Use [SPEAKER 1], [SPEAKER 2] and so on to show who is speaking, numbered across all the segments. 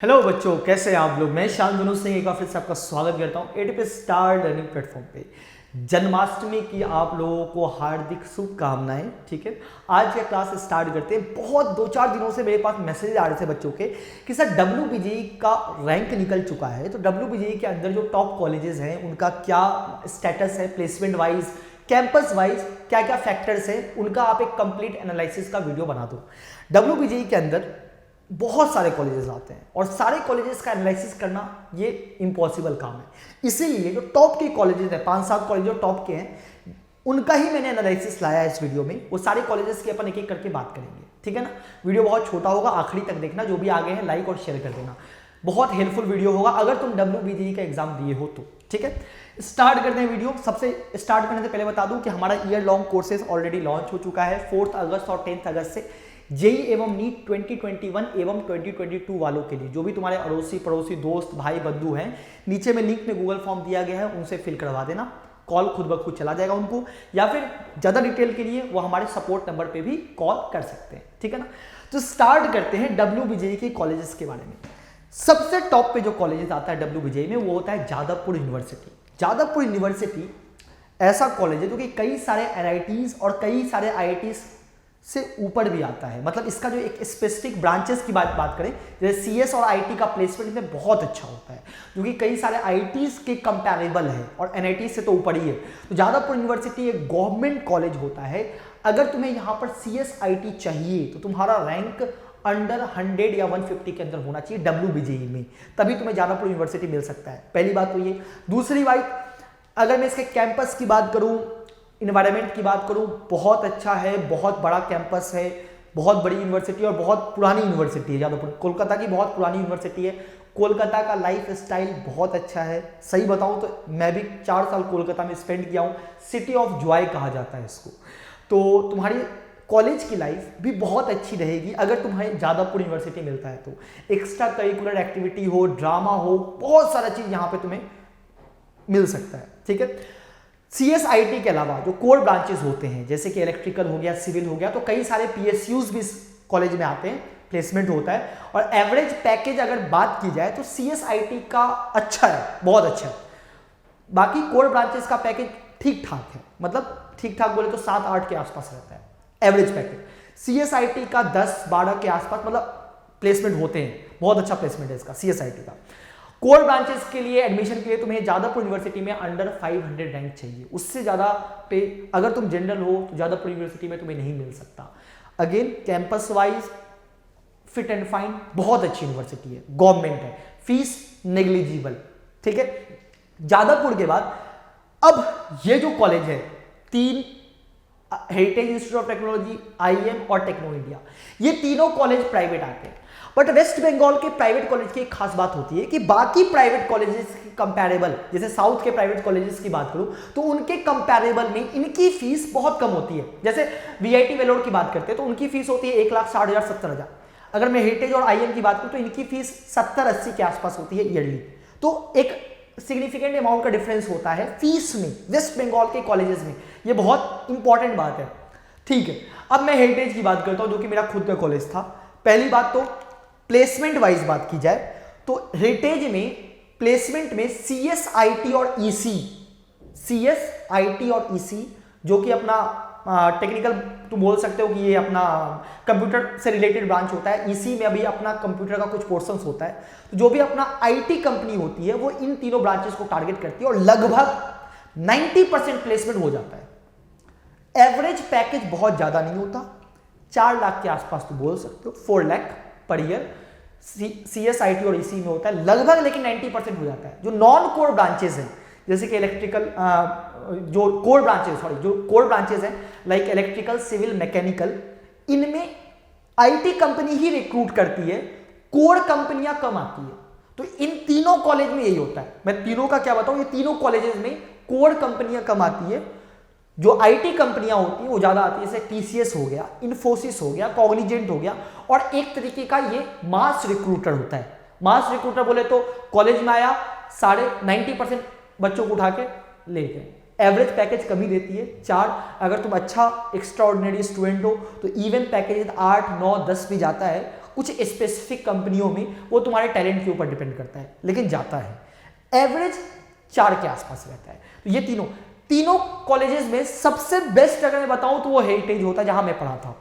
[SPEAKER 1] Hello बच्चों, कैसे हैं आप लोग। मैं शांतनु सिंह एक बार फिर से आपका स्वागत करता हूं एटीपी स्टार लर्निंग प्लेटफॉर्म पे। जन्माष्टमी की आप लोगों को हार्दिक शुभकामनाएं। ठीक है, आज का क्लास स्टार्ट करते हैं। बहुत 2-4 दिनों से मेरे पास मैसेज आ रहे थे बच्चों के कि सर WBJE का रैंक निकल चुका है, तो WBJE के अंदर जो टॉप कॉलेजेस हैं उनका क्या स्टेटस है, प्लेसमेंट वाइज, कैंपस वाइज क्या क्या फैक्टर्स है, उनका आप एक कंप्लीट एनालिसिस का वीडियो बना दो। WBJE के अंदर बहुत सारे कॉलेजेस आते हैं और सारे कॉलेजेस का एनालिसिस करना ये इम्पॉसिबल काम है। इसीलिए जो टॉप के कॉलेजेस हैं, 5-7 कॉलेज जो टॉप के हैं, उनका ही मैंने एनालिसिस लाया है इस वीडियो में। वो सारे कॉलेजेस की अपन एक एक करके बात करेंगे, ठीक है ना। वीडियो बहुत छोटा होगा, आखिरी तक देखना। जो भी आगे हैं लाइक और शेयर कर देना, बहुत हेल्पफुल वीडियो होगा अगर तुम WBJE का एग्जाम दिए हो तो। ठीक है, स्टार्ट करते हैं वीडियो। सबसे स्टार्ट करने से पहले बता दूं कि हमारा year long courses already launch हो चुका है 4 अगस्त और 10 अगस्त से। जेई एवं नीट 2021 एवं 2022 वालों के लिए, जो भी तुम्हारे अड़ोसी पड़ोसी दोस्त भाई बंधु हैं, नीचे में लिंक में गूगल फॉर्म दिया गया है, उनसे फिल करवा देना। कॉल खुद ब खुद चला जाएगा उनको, या फिर ज़्यादा डिटेल के लिए वो हमारे सपोर्ट नंबर पे भी कॉल कर सकते हैं, ठीक है ना। तो स्टार्ट करते हैं WBJE के कॉलेजेस के बारे में। सबसे टॉप पे जो कॉलेजेस आता है WBJE में वो होता है जादवपुर यूनिवर्सिटी। जादवपुर यूनिवर्सिटी ऐसा कॉलेज है जो कि कई सारे NITs और कई सारे IITs से ऊपर भी आता है। मतलब इसका जो एक स्पेसिफिक ब्रांचेस की बात करें, जैसे CS और IT का प्लेसमेंट में बहुत अच्छा होता है, जो कि कई सारे IITs के कंपैरेबल है और NITs से तो ऊपर ही है। तो जादवपुर यूनिवर्सिटी एक गवर्नमेंट कॉलेज होता है। अगर तुम्हें यहाँ पर CS IT चाहिए तो तुम्हारा रैंक अंडर 100 या 150 के अंदर होना चाहिए WBJE में, तभी तुम्हें जादवपुर यूनिवर्सिटी मिल सकता है। पहली बात तो ये। दूसरी बात, अगर मैं इसके कैंपस की बात करूँ, इन्वायरमेंट की बात करूं, बहुत अच्छा है, बहुत बड़ा कैंपस है, बहुत बड़ी यूनिवर्सिटी और बहुत पुरानी यूनिवर्सिटी है। जादवपुर कोलकाता की बहुत पुरानी यूनिवर्सिटी है। कोलकाता का लाइफ स्टाइल बहुत अच्छा है। सही बताऊं तो मैं भी 4 साल कोलकाता में स्पेंड किया हूं। सिटी ऑफ जॉय कहा जाता है इसको। तो तुम्हारी कॉलेज की लाइफ भी बहुत अच्छी रहेगी अगर तुम्हें जादवपुर यूनिवर्सिटी मिलता है तो। एक्स्ट्रा करिकुलर एक्टिविटी हो, ड्रामा हो, बहुत सारा चीज यहाँ पे तुम्हें मिल सकता है, ठीक है। CS IT के अलावा जो कोर ब्रांचेस होते हैं, जैसे कि इलेक्ट्रिकल हो गया, सिविल हो गया, तो कई सारे PSUs भी इस कॉलेज में आते हैं, प्लेसमेंट होता है। और एवरेज पैकेज अगर बात की जाए तो CS IT का अच्छा है, बहुत अच्छा है। बाकी कोर ब्रांचेस का पैकेज ठीक ठाक है, मतलब ठीक ठाक बोले तो 7-8 के आसपास रहता है एवरेज पैकेज। CS IT का 10-12 के आसपास मतलब प्लेसमेंट होते हैं, बहुत अच्छा प्लेसमेंट है इसका CS IT का। कोर ब्रांचेस के लिए एडमिशन के लिए तुम्हें जादवपुर यूनिवर्सिटी में अंडर 500 रैंक चाहिए। उससे ज़्यादा पे अगर तुम जनरल हो तो जादवपुर यूनिवर्सिटी में तुम्हें नहीं मिल सकता। Again campus wise fit and fine, बहुत अच्छी यूनिवर्सिटी है, गवर्नमेंट है, फीस नेग्लिजिबल, ठीक है। जादवपुर के बाद अब ये जो कॉलेज है, 3 heritage institute of technology, IIM और टेक्नो इंडिया, ये तीनों कॉलेज प्राइवेट आते हैं। बट वेस्ट बंगाल के प्राइवेट कॉलेज की एक खास बात होती है कि बाकी प्राइवेट कॉलेजेस के कंपैरेबल, जैसे साउथ के प्राइवेट कॉलेजेस की बात करूं तो उनके कंपैरेबल में इनकी फीस बहुत कम होती है। जैसे VIT वेलोर की बात करते हैं तो उनकी फीस होती है 1,60,000 70,000। अगर मैं हेरिटेज और IIM की बात करूं तो इनकी फीस 70-80 के आसपास होती है ईयरली। तो एक सिग्निफिकेंट अमाउंट का डिफरेंस होता है फीस में वेस्ट बंगाल के कॉलेजेस में। ये बहुत इंपॉर्टेंट बात है, ठीक है। अब मैं हेरिटेज की बात करता हूं, जो कि मेरा खुद का कॉलेज था। पहली बात तो प्लेसमेंट वाइज बात की जाए तो हेरिटेज में प्लेसमेंट में CS IT और EC, जो कि अपना टेक्निकल तुम बोल सकते हो कि ये अपना कंप्यूटर से रिलेटेड ब्रांच होता है। EC में अभी अपना कंप्यूटर का कुछ पोर्शंस होता है। तो जो भी अपना IT कंपनी होती है वो इन तीनों ब्रांचेस को टारगेट करती है और लगभग 90% प्लेसमेंट हो जाता है। एवरेज पैकेज बहुत ज्यादा नहीं होता, 4 लाख के आसपास तो बोल सकते हो, 4 lakh per year CS IT और EC में होता है लगभग, लेकिन 90% हो जाता है। जो नॉन कोर ब्रांचेस हैं, जैसे कि इलेक्ट्रिकल, जो कोर ब्रांचेस हैं लाइक इलेक्ट्रिकल, सिविल, मैकेनिकल, इनमें IT कंपनी ही रिक्रूट करती है, कोर कंपनियां कम आती है। तो इन तीनों कॉलेज में यही होता है। मैं तीनों का क्या बताऊं, ये तीनों कॉलेजेस में कोर कंपनियां कम आती है, जो IT कंपनियां होती हैं वो ज्यादा आती है। जैसे TCS हो गया, इन्फोसिस हो गया, कॉग्निजेंट हो गया, और एक तरीके का ये मास रिक्रूटर होता है। मास रिक्रूटर बोले तो कॉलेज में आया, 90% बच्चों को उठा के ले गए। एवरेज पैकेज कमी देती है 4। अगर तुम अच्छा एक्स्ट्राऑर्डिनरी स्टूडेंट हो तो इवन पैकेज 8, 9, 10 भी जाता है। कुछ स्पेसिफिक कंपनियों में वो तुम्हारे टैलेंट के ऊपर डिपेंड करता है, लेकिन जाता है। एवरेज 4 के आसपास रहता है। तो ये तीनों कॉलेजेस में सबसे बेस्ट अगर मैं बताऊं तो वो हेरिटेज होता है, जहां मैं पढ़ा था।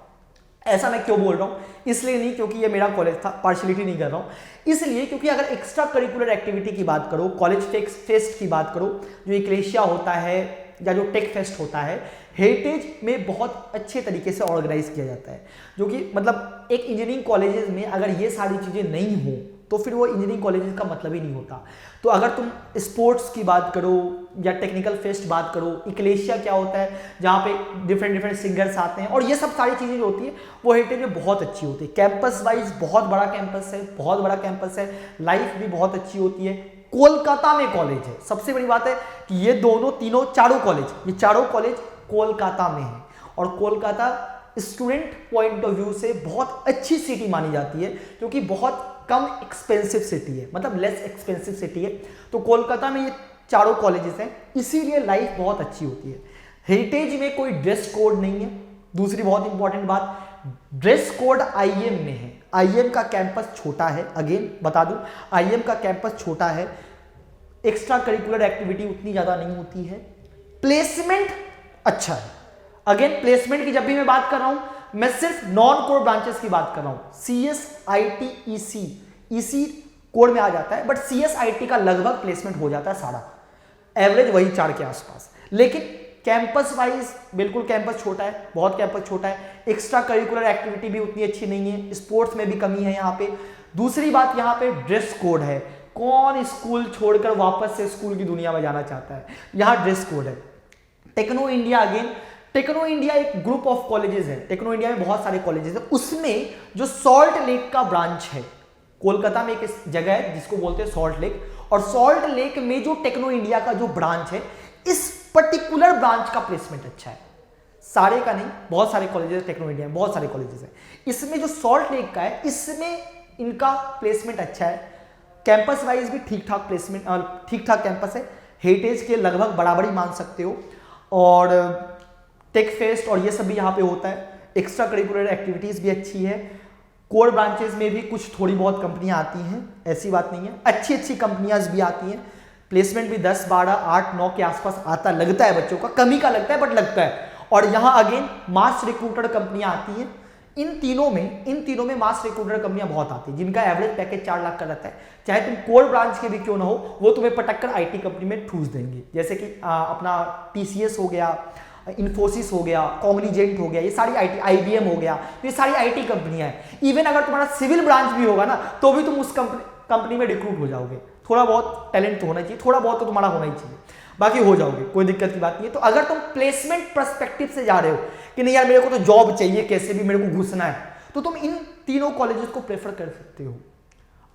[SPEAKER 1] ऐसा मैं क्यों बोल रहा हूं? इसलिए नहीं क्योंकि ये मेरा कॉलेज था, पार्शलिटी नहीं कर रहा हूं, इसलिए क्योंकि अगर एक्स्ट्रा करिकुलर एक्टिविटी की बात करो, कॉलेज फेस्ट की बात करो, जो इक्लेशिया होता है या जो टेक फेस्ट होता है, हेरिटेज में बहुत अच्छे तरीके से ऑर्गेनाइज किया जाता है। जो कि मतलब एक इंजीनियरिंग कॉलेजेस में अगर ये सारी चीज़ें नहीं हो तो फिर वो इंजीनियरिंग कॉलेजेस का मतलब ही नहीं होता। तो अगर तुम स्पोर्ट्स की बात करो या टेक्निकल फेस्ट बात करो, इक्लेशिया क्या होता है जहाँ पे डिफरेंट सिंगर्स आते हैं, और ये सब सारी चीज़ें जो होती है वो हेरिटेज में बहुत अच्छी होती है। कैंपस वाइज बहुत बड़ा कैंपस है, बहुत बड़ा कैंपस है, लाइफ भी बहुत अच्छी होती है। कोलकाता में कॉलेज है, सबसे बड़ी बात है कि ये चारों कॉलेज कोलकाता में है, और Kolkata student point of view से बहुत अच्छी सिटी मानी जाती है, क्योंकि बहुत कम एक्सपेंसिव सिटी है, मतलब लेस एक्सपेंसिव सिटी है। तो कोलकाता में ये चारों कॉलेजेस हैं, इसीलिए लाइफ बहुत अच्छी होती है। हेरिटेज में कोई ड्रेस कोड नहीं है। दूसरी बहुत इंपॉर्टेंट बात, ड्रेस कोड आईएम में है। आईएम का कैंपस छोटा है, अगेन बता दूं, आईएम का कैंपस छोटा है, एक्स्ट्रा करिकुलर एक्टिविटी उतनी ज्यादा नहीं होती है, प्लेसमेंट अच्छा है। अगेन प्लेसमेंट की जब भी मैं बात कर रहा हूं, मैं सिर्फ नॉन कोर ब्रांचेस की बात कर रहा हूं। CS, IT, EC कोड में आ जाता है, बट CS, IT का लगभग प्लेसमेंट हो जाता है सारा, एवरेज वही 4 के आसपास। लेकिन कैंपस वाइज बिल्कुल कैंपस छोटा है, बहुत कैंपस छोटा है, एक्स्ट्रा करिकुलर एक्टिविटी भी उतनी अच्छी नहीं है, स्पोर्ट्स में भी कमी है यहाँ पे। दूसरी बात, यहाँ पे ड्रेस कोड है। कौन स्कूल छोड़कर वापस से स्कूल की दुनिया में जाना चाहता है? यहाँ ड्रेस कोड है। Techno India, again Techno India एक ग्रुप ऑफ कॉलेजेस है, टेक्नो इंडिया में बहुत सारे कॉलेजेस है, उसमें जो सॉल्ट लेक का ब्रांच है, कोलकाता में एक जगह है जिसको बोलते हैं सॉल्ट लेक, और सॉल्ट लेक में जो टेक्नो इंडिया का जो ब्रांच है, इस पर्टिकुलर ब्रांच का प्लेसमेंट अच्छा है। सारे का नहीं, बहुत सारे कॉलेजेस टेक्नो इंडिया में, बहुत सारे कॉलेजेस हैं। इसमें जो सॉल्ट लेक का है, इसमें इनका प्लेसमेंट अच्छा है। कैंपस वाइज भी ठीक ठाक प्लेसमेंट, ठीक ठाक कैंपस है, हेरिटेज के लगभग बराबरी मान सकते हो, और टेक फेस्ट और ये सब भी यहाँ पे होता है। एक्स्ट्रा करिकुलर एक्टिविटीज भी अच्छी है। कोर ब्रांचेस में भी कुछ थोड़ी बहुत कंपनियां आती हैं, ऐसी बात नहीं है, अच्छी अच्छी कंपनियां भी आती हैं। प्लेसमेंट भी 10, 12, 8, 9 के आसपास आता लगता है बच्चों का, कमी का लगता है बट लगता है। और यहाँ अगेन मास रिक्रूटेड कंपनियां आती हैं। इन तीनों में मास रिक्रूटर कंपनियां बहुत आती हैं, जिनका एवरेज पैकेज 4 लाख का रहता है। चाहे तुम कोर ब्रांच के भी क्यों ना हो, वो तुम्हें पटक्कर IT कंपनी में ठूस देंगे। जैसे कि अपना TCS हो गया, इन्फोसिस हो गया, कॉग्निजेंट हो गया, ये सारी IBM हो गया, तो ये सारी IT कंपनियां हैं। इवन अगर तुम्हारा सिविल ब्रांच भी होगा ना, तो भी तुम उस कंपनी में रिक्रूट हो जाओगे। थोड़ा बहुत टैलेंट तो होना चाहिए, थोड़ा बहुत तो तुम्हारा होना ही चाहिए, बाकी हो जाओगे, कोई दिक्कत की बात नहीं है। तो अगर तुम प्लेसमेंट पर्सपेक्टिव से जा रहे हो कि नहीं यार मेरे को तो जॉब चाहिए, कैसे भी मेरे को घुसना है, तो तुम इन तीनों कॉलेजेस को प्रेफर कर सकते हो।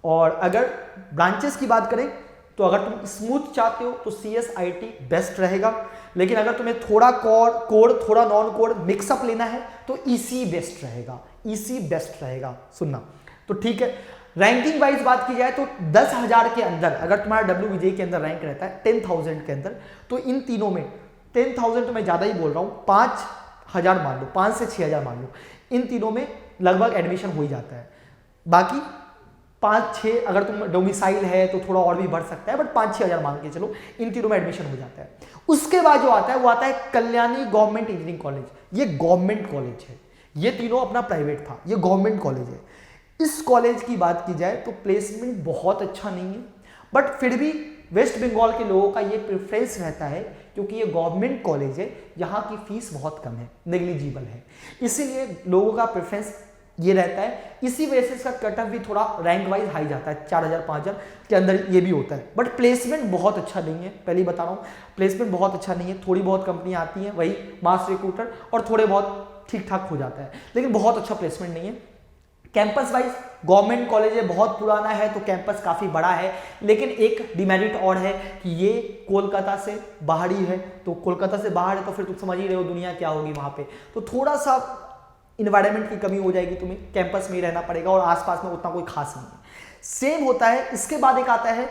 [SPEAKER 1] और अगर ब्रांचेस की बात करें तो अगर तुम स्मूथ चाहते हो तो CS, IT बेस्ट रहेगा। लेकिन अगर तुम्हें थोड़ा कोर थोड़ा नॉन कोर मिक्सअप लेना है तो EC बेस्ट रहेगा, EC बेस्ट रहेगा। सुनना तो ठीक है। रैंकिंग वाइज बात की जाए तो 10,000 के अंदर अगर तुम्हारा WBJ के अंदर रैंक रहता है 10,000 के अंदर, तो इन तीनों में 10,000 तो मैं ज़्यादा ही बोल रहा हूँ, 5,000 मान लो, 5 से 6,000 मान लो, इन तीनों में लगभग एडमिशन हो ही जाता है। बाकी 5-6 अगर तुम डोमिसाइल है तो थोड़ा और भी बढ़ सकता है, बट 5-6,000 मान के चलो, इन तीनों में एडमिशन हो जाता है। उसके बाद जो आता है वो आता है कल्याणी गवर्नमेंट इंजीनियरिंग कॉलेज। ये गवर्नमेंट कॉलेज है, ये तीनों अपना प्राइवेट था, ये गवर्नमेंट कॉलेज है। इस कॉलेज की बात की जाए तो प्लेसमेंट बहुत अच्छा नहीं है, बट फिर भी वेस्ट बंगाल के लोगों का ये प्रेफरेंस रहता है क्योंकि ये गवर्नमेंट कॉलेज है, यहाँ की फीस बहुत कम है, नेग्लिजिबल है, इसीलिए लोगों का प्रेफरेंस ये रहता है। इसी वजह से इसका कट ऑफ भी थोड़ा रैंक वाइज हाई जाता है, 4,000-5,000 के अंदर ये भी होता है। बट प्लेसमेंट बहुत अच्छा नहीं है, पहले ही बता रहा हूँ, प्लेसमेंट बहुत अच्छा नहीं है। थोड़ी बहुत कंपनियां आती हैं, वही मास रिक्रूटर, और थोड़े बहुत ठीक ठाक हो जाता है, लेकिन बहुत अच्छा प्लेसमेंट नहीं है। कैंपस वाइज गवर्नमेंट कॉलेज है, बहुत पुराना है, तो कैंपस काफ़ी बड़ा है, लेकिन एक डिमेरिट और है कि ये कोलकाता से बाहर ही है। तो कोलकाता से बाहर है तो फिर तुम समझ ही रहे हो दुनिया क्या होगी वहाँ पे, तो थोड़ा सा इन्वायरमेंट की कमी हो जाएगी, तुम्हें कैंपस में ही रहना पड़ेगा, और आसपास में उतना कोई खास नहीं है। सेम होता है। इसके बाद एक आता है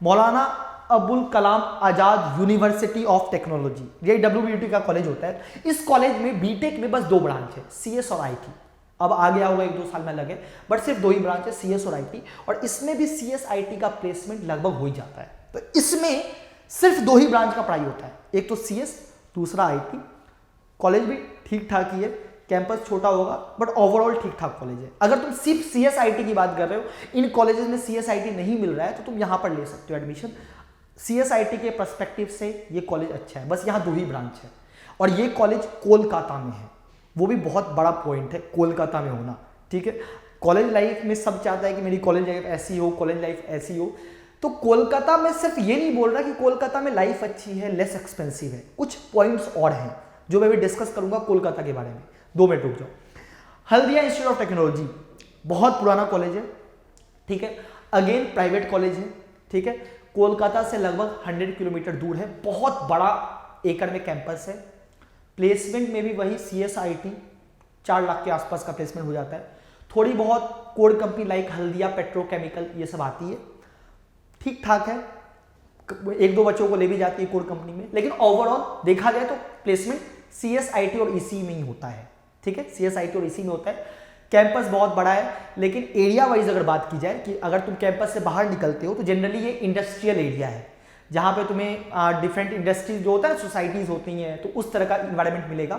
[SPEAKER 1] Maulana Abul Kalam Azad university of technology, ये WBUT का कॉलेज होता है। इस कॉलेज में बीटेक में बस 2 ब्रांच है, CS और IT। अब आ गया होगा 1-2 साल में अलग है, बट सिर्फ 2 ही ब्रांच है, CS और IT, और इसमें भी CS IT का प्लेसमेंट लगभग हो ही जाता है। तो इसमें सिर्फ 2 ही ब्रांच का पढ़ाई होता है, एक तो CS, दूसरा IT। कॉलेज भी ठीक ठाक ही है, कैंपस छोटा होगा बट ओवरऑल ठीक ठाक कॉलेज है। अगर तुम सिर्फ CS IT की बात कर रहे हो, इन कॉलेजेस में CS IT नहीं मिल रहा है, तो तुम यहां पर ले सकते हो एडमिशन। CS IT के पर्सपेक्टिव से ये कॉलेज अच्छा है, बस यहाँ 2 ही ब्रांच है, और ये कॉलेज कोलकाता में है, वो भी बहुत बड़ा पॉइंट है कोलकाता में होना, ठीक है। कॉलेज लाइफ में सब चाहता है कि मेरी कॉलेज लाइफ ऐसी हो, कॉलेज लाइफ ऐसी हो, तो कोलकाता में सिर्फ ये नहीं बोल रहा कि कोलकाता में लाइफ अच्छी है, लेस एक्सपेंसिव है, कुछ पॉइंट्स और हैं जो मैं भी डिस्कस करूंगा कोलकाता के बारे में। 2 मिनट रुक जाओ। हल्दिया इंस्टीट्यूट ऑफ टेक्नोलॉजी बहुत पुराना कॉलेज है, ठीक है, अगेन प्राइवेट कॉलेज है, ठीक है, कोलकाता से लगभग 100 किलोमीटर दूर है, बहुत बड़ा एकड़ में कैंपस है। प्लेसमेंट में भी वही CS IT 4 लाख के आसपास का प्लेसमेंट हो जाता है। थोड़ी बहुत code company like Haldia petrochemical ये सब आती है, ठीक ठाक है, 1-2 बच्चों को ले भी जाती है कोड कंपनी में, लेकिन ओवरऑल देखा जाए तो प्लेसमेंट CS IT और EC में ही होता है, ठीक है, CS IT और EC में होता है। कैंपस बहुत बड़ा है, लेकिन एरिया वाइज अगर बात की जाए कि अगर तुम कैंपस से बाहर निकलते हो तो जनरली ये इंडस्ट्रियल एरिया है, जहाँ पे तुम्हें डिफरेंट इंडस्ट्रीज जो होता है, सोसाइटीज होती हैं, तो उस तरह का इन्वायरमेंट मिलेगा,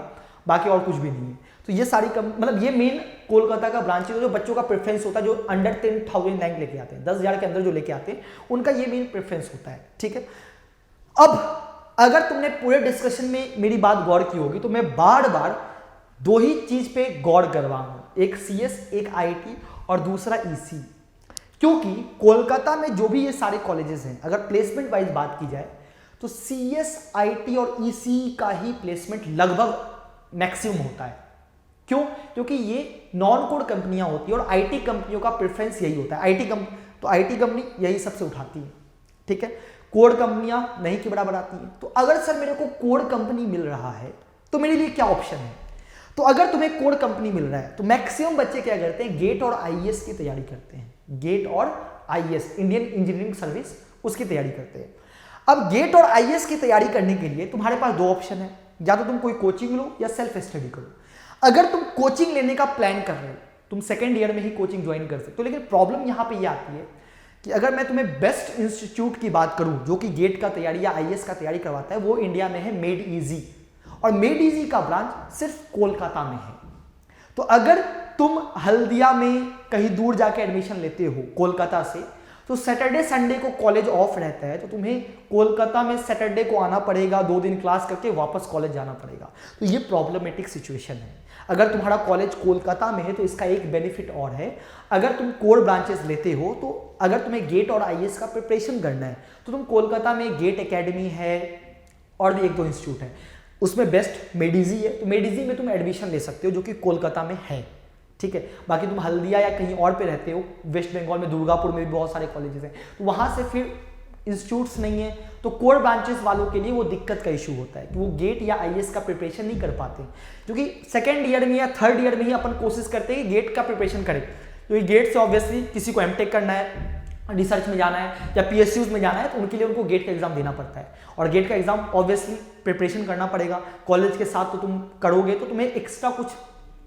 [SPEAKER 1] बाकी और कुछ भी नहीं है। तो ये सारी मतलब ये मेन कोलकाता का ब्रांच है, जो बच्चों का प्रेफरेंस होता है, जो अंडर 10,000 रैंक लेके आते हैं, 10,000 के अंदर जो लेके आते हैं, उनका ये मेन प्रेफरेंस होता है, ठीक है। अब अगर तुमने पूरे डिस्कशन में मेरी बात गौर की होगी, तो मैं बार बार 2 ही चीज पे गौर कर रहा हूं, एक CS, एक IT और दूसरा EC, क्योंकि कोलकाता में जो भी ये सारे कॉलेजेस हैं, अगर प्लेसमेंट वाइज बात की जाए तो CS, IT और EC का ही प्लेसमेंट लगभग मैक्सिमम होता है। क्यों? क्योंकि ये नॉन कोड कंपनियां होती है और IT कंपनियों का प्रेफरेंस यही होता है। IT कंपनी यही सबसे उठाती है, ठीक है, कोड कंपनियां नहीं के बराबर आती हैं। तो अगर सर मेरे को कोड कंपनी मिल रहा है तो मेरे लिए क्या ऑप्शन है? तो अगर तुम्हें कोड कंपनी मिल रहा है तो मैक्सिमम बच्चे क्या करते हैं, गेट और IAS की तैयारी करते हैं, गेट और IAS इंडियन इंजीनियरिंग सर्विस, उसकी तैयारी करते हैं। अब गेट और IAS की तैयारी करने के लिए तुम्हारे पास 2 ऑप्शन है, या तो तुम कोई कोचिंग लो या सेल्फ स्टडी करो। अगर तुम कोचिंग लेने का प्लान कर रहे हो, तुम सेकेंड ईयर में ही कोचिंग ज्वाइन कर सकते हो, लेकिन प्रॉब्लम यहां पे ये आती है कि अगर मैं तुम्हें बेस्ट इंस्टीट्यूट की बात करूं जो कि गेट का तैयारी या IAS का तैयारी करवाता है, वो इंडिया में है मेड इजी, और मेड इजी का ब्रांच सिर्फ कोलकाता में है। तो अगर तुम हल्दिया में कहीं दूर जाके एडमिशन लेते हो कोलकाता से, तो सैटरडे संडे को कॉलेज ऑफ रहता है, तो तुम्हें कोलकाता में सैटरडे को आना पड़ेगा, 2 दिन क्लास करके वापस कॉलेज जाना पड़ेगा। तो ये प्रॉब्लमेटिक सिचुएशन है। अगर तुम्हारा कॉलेज कोलकाता में है तो इसका एक बेनिफिट और है, अगर तुम कोर ब्रांचेस लेते हो तो अगर तुम्हें गेट और IAS का प्रिपरेशन करना है तो तुम कोलकाता में गेट एकेडमी है और भी 1-2 इंस्टीट्यूट है, उसमें बेस्ट मेडिजी है, तो मेडिजी में तुम एडमिशन ले सकते हो जो कि कोलकाता में है, ठीक है। बाकी तुम हल्दिया या कहीं और पे रहते हो, वेस्ट बंगाल में दुर्गापुर में भी बहुत सारे कॉलेजेस हैं, तो वहां से फिर इंस्टीट्यूट्स नहीं है, तो कोर ब्रांचेस वालों के लिए वो दिक्कत का इशू होता है कि वो गेट या IAS का प्रिपरेशन नहीं कर पाते, क्योंकि सेकेंड ईयर में या थर्ड ईयर में ही अपन कोशिश करते हैं कि गेट का प्रिपरेशन करें, क्योंकि गेट से ऑब्वियसली किसी को MTech करना है, रिसर्च में जाना है या PSUs में जाना है, तो उनके लिए उनको गेट का एग्जाम देना पड़ता है, और गेट का एग्जाम ऑब्वियसली प्रिपरेशन करना पड़ेगा, कॉलेज के साथ तो तुम करोगे तो तुम्हें एक्स्ट्रा कुछ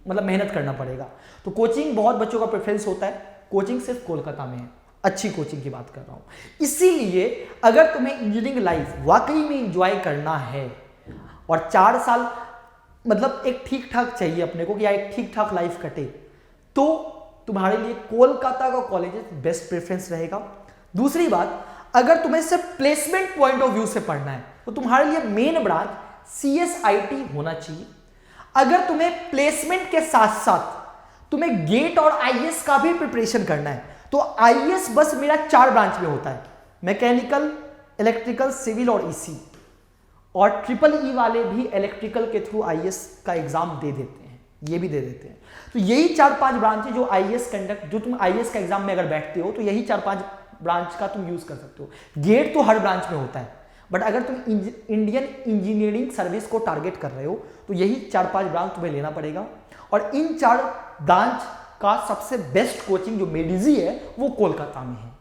[SPEAKER 1] मतलब मेहनत करना पड़ेगा। तो कोचिंग बहुत बच्चों का प्रेफरेंस होता है, कोचिंग सिर्फ कोलकाता में है, अच्छी कोचिंग की बात कर रहा हूं। इसीलिए अगर तुम्हें इंजीनियरिंग लाइफ वाकई में एंजॉय करना है और 4 साल मतलब एक ठीक ठाक चाहिए अपने को कि या एक ठीक ठाक लाइफ कटे, तो तुम्हारे लिए कोलकाता का कॉलेज बेस्ट प्रेफरेंस रहेगा। दूसरी बात, अगर तुम्हें सिर्फ प्लेसमेंट पॉइंट ऑफ व्यू से पढ़ना है तो तुम्हारे लिए मेन ब्रांच CS IT होना चाहिए। अगर तुम्हें प्लेसमेंट के साथ साथ तुम्हें गेट और IAS का भी प्रिपरेशन करना है तो IAS बस मेरा 4 ब्रांच में होता है, मैकेनिकल, इलेक्ट्रिकल, सिविल और EC, और EEE वाले भी इलेक्ट्रिकल के थ्रू IAS का एग्जाम दे देते हैं, ये भी दे देते हैं। तो यही 4-5 ब्रांच है जो जो तुम IAS का एग्जाम में अगर बैठते हो तो यही 4-5 ब्रांच का तुम यूज कर सकते हो। गेट तो हर ब्रांच में होता है, बट अगर तुम इंडियन इंजीनियरिंग सर्विस को टारगेट कर रहे हो तो यही 4-5 ब्रांच तुम्हें लेना पड़ेगा, और इन 4 ब्रांच का सबसे बेस्ट कोचिंग जो मेडिजी है वो कोलकाता में है।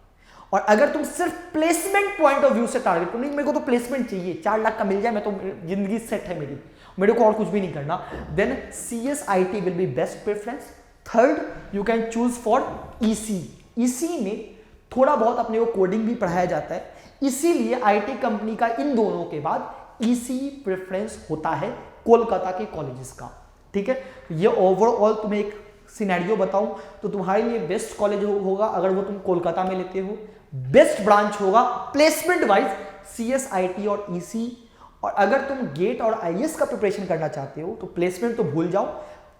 [SPEAKER 1] और अगर तुम सिर्फ प्लेसमेंट पॉइंट ऑफ व्यू से टारगेट करो, नहीं मेरे को तो प्लेसमेंट चाहिए, 4 लाख का मिल जाए मैं तो जिंदगी सेट है मेरी, मेरे को और कुछ भी नहीं करना, then CS IT will be best preference. Third you can choose for EC. EC में थोड़ा बहुत अपने को कोडिंग भी पढ़ाया जाता है, इसीलिए आईटी कंपनी का इन दोनों के बाद ईसी प्रेफरेंस होता है कोलकाता के कॉलेजेस का। ठीक है, ये ओवरऑल तुम्हें एक सिनेरियो बताऊं तो तुम्हारे लिए बेस्ट कॉलेज होगा अगर वो तुम कोलकाता में लेते हो, बेस्ट ब्रांच होगा प्लेसमेंट वाइज सीएसआईटी और ईसी। और अगर तुम गेट और आईएएस का प्रिपरेशन करना चाहते हो तो प्लेसमेंट तो भूल जाओ,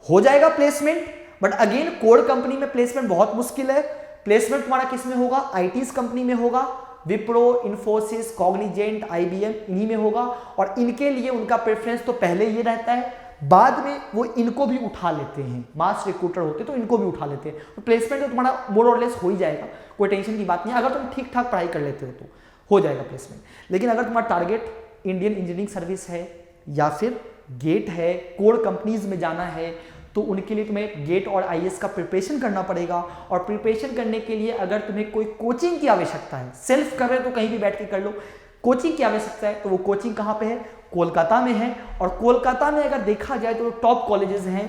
[SPEAKER 1] हो जाएगा placement, but again core company में प्लेसमेंट बहुत मुश्किल है। प्लेसमेंट तुम्हारा किस में होगा, आईटीज कंपनी में होगा, विप्रो, इन्फोसिस, कॉग्निजेंट, आईबीएम, इन्हीं में होगा। और इनके लिए उनका प्रेफरेंस तो पहले ये रहता है, बाद में वो इनको भी उठा लेते हैं, मास रिक्रूटर होते तो इनको भी उठा लेते हैं। तो प्लेसमेंट तो तुम्हारा मोर और लेस हो ही जाएगा, कोई टेंशन की बात नहीं, अगर तुम ठीक ठाक पढ़ाई कर लेते हो तो हो जाएगा प्लेसमेंट। लेकिन अगर तुम्हारा टारगेट इंडियन इंजीनियरिंग सर्विस है या फिर गेट है, कोर कंपनीज में जाना है, तो उनके लिए तुम्हें गेट और आईएएस का प्रिपरेशन करना पड़ेगा। और प्रिपरेशन करने के लिए अगर तुम्हें कोई कोचिंग की आवश्यकता है, सेल्फ कर रहे हो तो कहीं भी बैठ के कर लो, कोचिंग की आवश्यकता है तो वो कोचिंग कहाँ पे है, कोलकाता में है। और कोलकाता में अगर देखा जाए तो टॉप कॉलेजेस हैं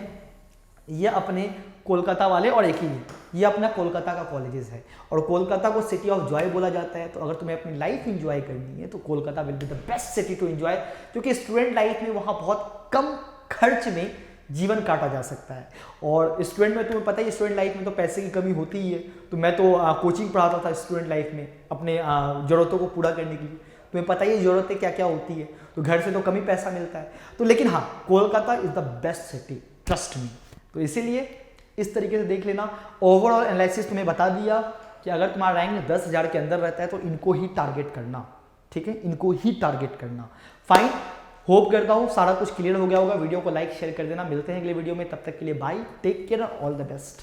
[SPEAKER 1] ये अपने कोलकाता वाले, और एक ही ये अपना कोलकाता का कॉलेजेस है। और कोलकाता को सिटी ऑफ जॉय बोला जाता है। तो अगर तुम्हें अपनी लाइफ एंजॉय करनी है तो Kolkata will be the best city to enjoy, क्योंकि स्टूडेंट लाइफ में वहाँ बहुत कम खर्च में जीवन काटा जा सकता है। और स्टूडेंट में तुम्हें पता ही, स्टूडेंट लाइफ में तो पैसे की कमी होती ही है। तो मैं तो कोचिंग पढ़ाता था स्टूडेंट लाइफ में अपने ज़रूरतों को पूरा करने के लिए। तुम्हें पता ही ज़रूरतें क्या क्या होती है, तो घर से तो कम ही पैसा मिलता है। तो लेकिन हाँ, Kolkata is the best city, trust me. तो इसीलिए इस तरीके से देख लेना। ओवरऑल एनालिसिस तुम्हें बता दिया कि अगर तुम्हारा रैंक 10,000 के अंदर रहता है तो इनको ही टारगेट करना, ठीक है, इनको ही टारगेट करना। फाइन, होप करता हूँ सारा कुछ क्लियर हो गया होगा। वीडियो को लाइक शेयर कर देना। मिलते हैं अगले वीडियो में, तब तक के लिए bye, take care, all the best.